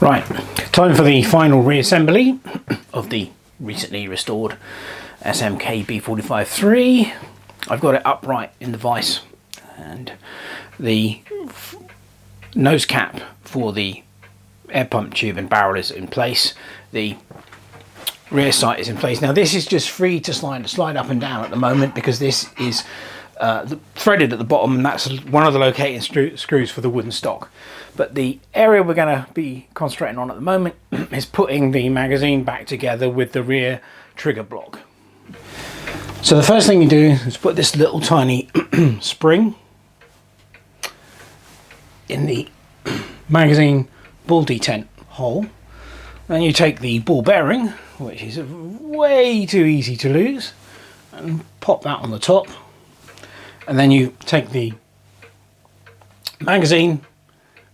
Right, time for the final reassembly of the recently restored SMK B45-3. I've got it upright in the vise, and the nose cap for the air pump tube and barrel is in place. The rear sight is in place. Now this is just free to slide up and down at the moment because this is threaded at the bottom, and that's one of the locating screws for the wooden stock. But the area we're going to be concentrating on at the moment is putting the magazine back together with the rear trigger block. So the first thing you do is put this little tiny spring in the magazine ball detent hole. Then you take the ball bearing, which is way too easy to lose, and pop that on the top. And then you take the magazine,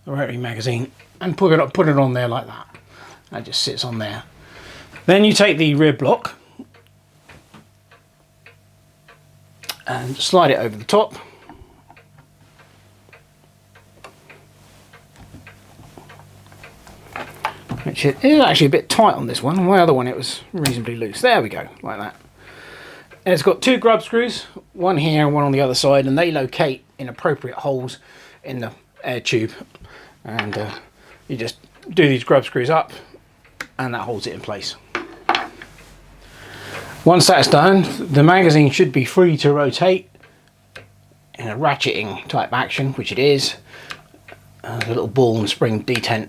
the rotary magazine, and put it on there like that. That just sits on there. Then you take the rear block and slide it over the top. Which is actually a bit tight on this one. On my other one it was reasonably loose. There we go, like that. And it's got two grub screws, one here and one on the other side, and they locate in appropriate holes in the air tube. And you just do these grub screws up and that holds it in place. Once that's done, the magazine should be free to rotate in a ratcheting type action, which it is. The little ball and spring detent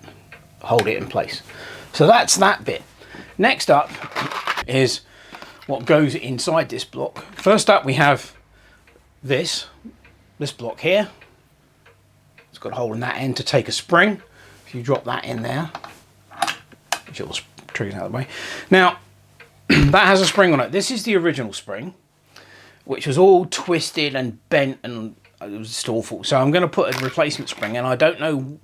hold it in place. So that's that bit. Next up is what goes inside this block. First up we have this block here. It's got a hole in that end to take a spring. If you drop that in there, which will trigger out of the way. Now that has a spring on it. This is the original spring, which was all twisted and bent, and it was just awful. So I'm going to put a replacement spring, and I don't know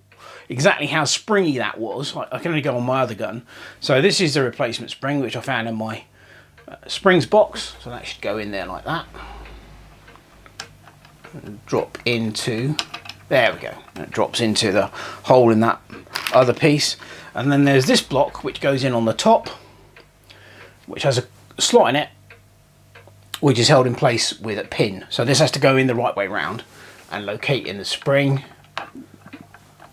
exactly how springy that was. I can only go on my other gun. So this is the replacement spring, which I found in my springs box. So that should go in there like that. And drop into, there we go. And it drops into the hole in that other piece. And then there's this block which goes in on the top, which has a slot in it, which is held in place with a pin. So this has to go in the right way round and locate in the spring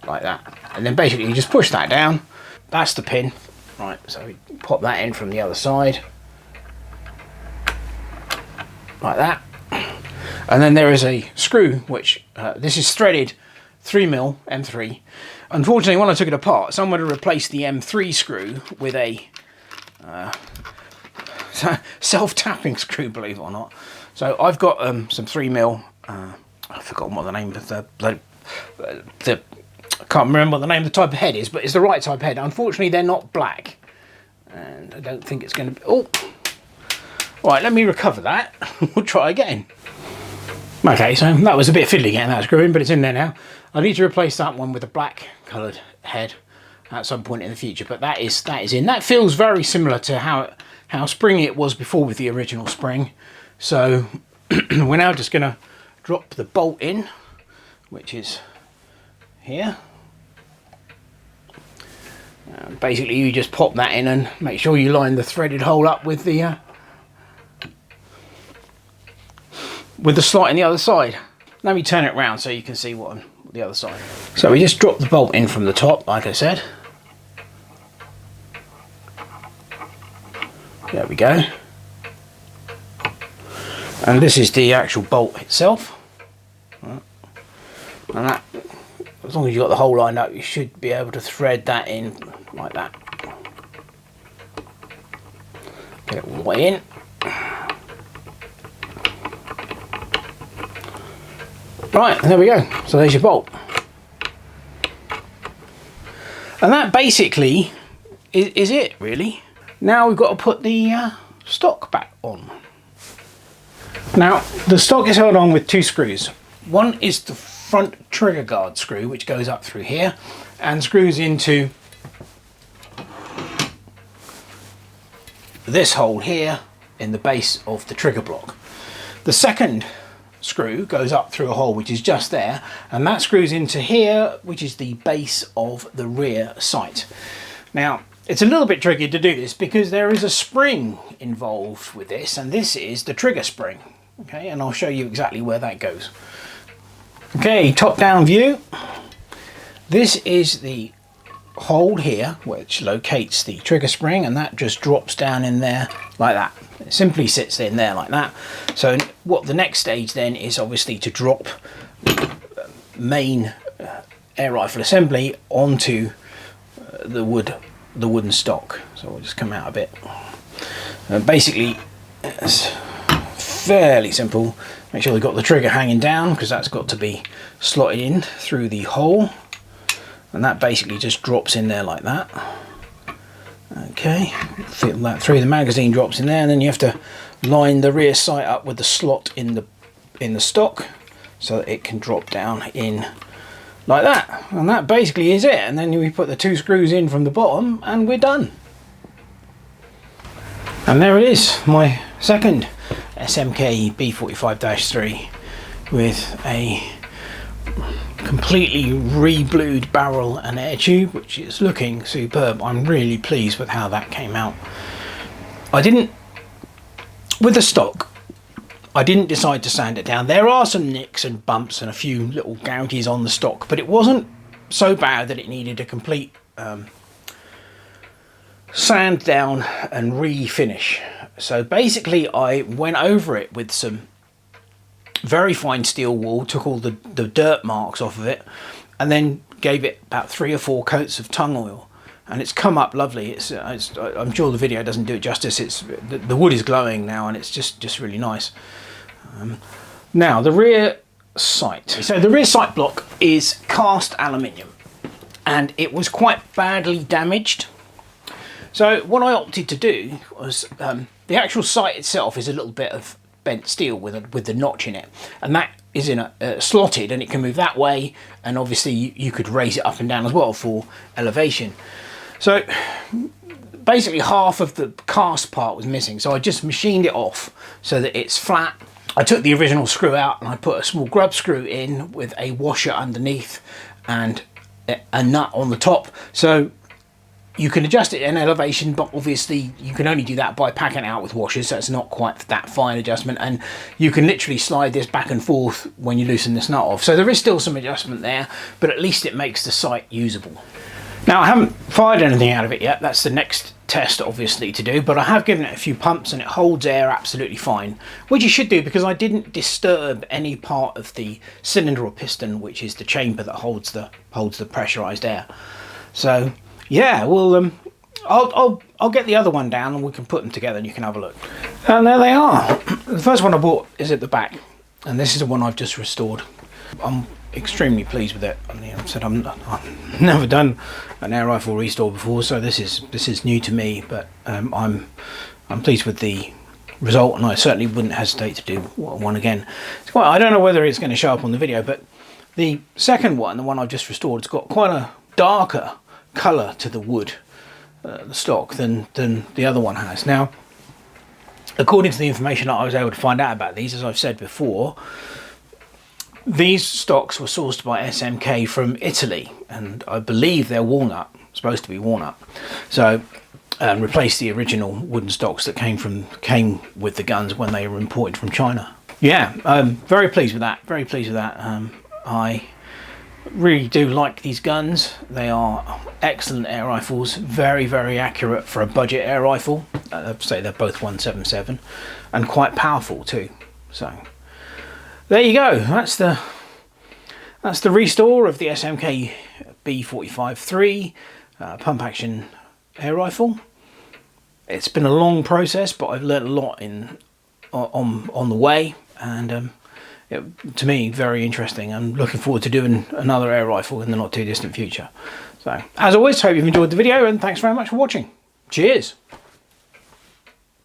like that. And then basically you just push that down. That's the pin. Right, so we pop that in from the other side like that. And then there is a screw, which this is threaded 3mm M3. Unfortunately, when I took it apart, someone had replaced the M3 screw with a self-tapping screw, believe it or not. So I've got some 3mm, I've forgotten what the name of the I can't remember what the name of the type of head is, but it's the right type of head. Unfortunately, they're not black, and I don't think it's going to be. Oh, right. Let me recover that. We'll try again. Okay, so that was a bit fiddly getting that screw in, but it's in there now. I need to replace that one with a black coloured head at some point in the future, but that is in. That feels very similar to how springy it was before with the original spring. So we're now just going to drop the bolt in, which is here. Basically you just pop that in and make sure you line the threaded hole up with the slot in the other side. Let me turn it around so you can see what on the other side. So we just drop the bolt in from the top, like I said. There we go. And this is the actual bolt itself. And that, as long as you've got the hole lined up, you should be able to thread that in like that. Get it all the way in. Right, there we go. So there's your bolt. And that basically is it, really. Now we've got to put the stock back on. Now, the stock is held on with two screws. One is the front trigger guard screw, which goes up through here and screws into this hole here in the base of the trigger block. The second screw goes up through a hole which is just there, and that screws into here, which is the base of the rear sight. Now, it's a little bit tricky to do this because there is a spring involved with this, and this is the trigger spring. Okay, and I'll show you exactly where that goes. Okay, top down view. This is the hole here which locates the trigger spring, and that just drops down in there like that. It simply sits in there like that. So what the next stage then is obviously to drop main air rifle assembly onto the wooden stock. So we'll just come out a bit. Basically, it's fairly simple. Make sure we've got the trigger hanging down, because that's got to be slotted in through the hole, and that basically just drops in there like that. Okay, fit that through. The magazine drops in there, and then you have to line the rear sight up with the slot in the stock so that it can drop down in like that. And that basically is it. And then we put the 2 screws in from the bottom, and we're done. And there it is, my second SMK B45-3 with a completely re-blued barrel and air tube, which is looking superb. I'm really pleased with how that came out. With the stock, I didn't decide to sand it down. There are some nicks and bumps and a few little gouges on the stock, but it wasn't so bad that it needed a complete sand down and refinish. So basically I went over it with some very fine steel wool, took all the dirt marks off of it, and then gave it about 3 or 4 coats of tung oil, and it's come up lovely. I'm sure the video doesn't do it justice. The wood is glowing now, and it's just really nice. Now the rear sight. So the rear sight block is cast aluminium, and it was quite badly damaged. So what I opted to do was, the actual sight itself is a little bit of bent steel with the notch in it, and that is in a slotted, and it can move that way, and obviously you could raise it up and down as well for elevation. So basically half of the cast part was missing, so I just machined it off so that it's flat. I took the original screw out, and I put a small grub screw in with a washer underneath and a nut on the top. So you can adjust it in elevation, but obviously you can only do that by packing it out with washers, so it's not quite that fine adjustment, and you can literally slide this back and forth when you loosen this nut off. So there is still some adjustment there, but at least it makes the sight usable. Now I haven't fired anything out of it yet. That's the next test obviously to do, but I have given it a few pumps, and it holds air absolutely fine, which you should do because I didn't disturb any part of the cylinder or piston, which is the chamber that holds the pressurized air. So yeah, well, I'll get the other one down, and we can put them together, and you can have a look. And there they are. The first one I bought is at the back, and this is the one I've just restored. I'm extremely pleased with it. I mean, I've said I've never done an air rifle restore before, so this is new to me. But I'm pleased with the result, and I certainly wouldn't hesitate to do one again. I don't know whether it's going to show up on the video, but the second one, the one I've just restored, it's got quite a darker colour to the wood, the stock, than the other one has. Now, according to the information that I was able to find out about these, as I've said before, these stocks were sourced by SMK from Italy, and I believe they're walnut, supposed to be walnut. So replace the original wooden stocks that came with the guns when they were imported from China. Yeah, very pleased with that. Very pleased with that. I really do like these guns. They are excellent air rifles, very, very accurate for a budget air rifle. I'd say they're both 177, and quite powerful too. So there you go. That's the restore of the SMK B45-3 pump action air rifle. It's been a long process, but I've learned a lot on the way, and to me, very interesting. I'm looking forward to doing another air rifle in the not too distant future. So, as always, hope you've enjoyed the video, and thanks very much for watching. Cheers!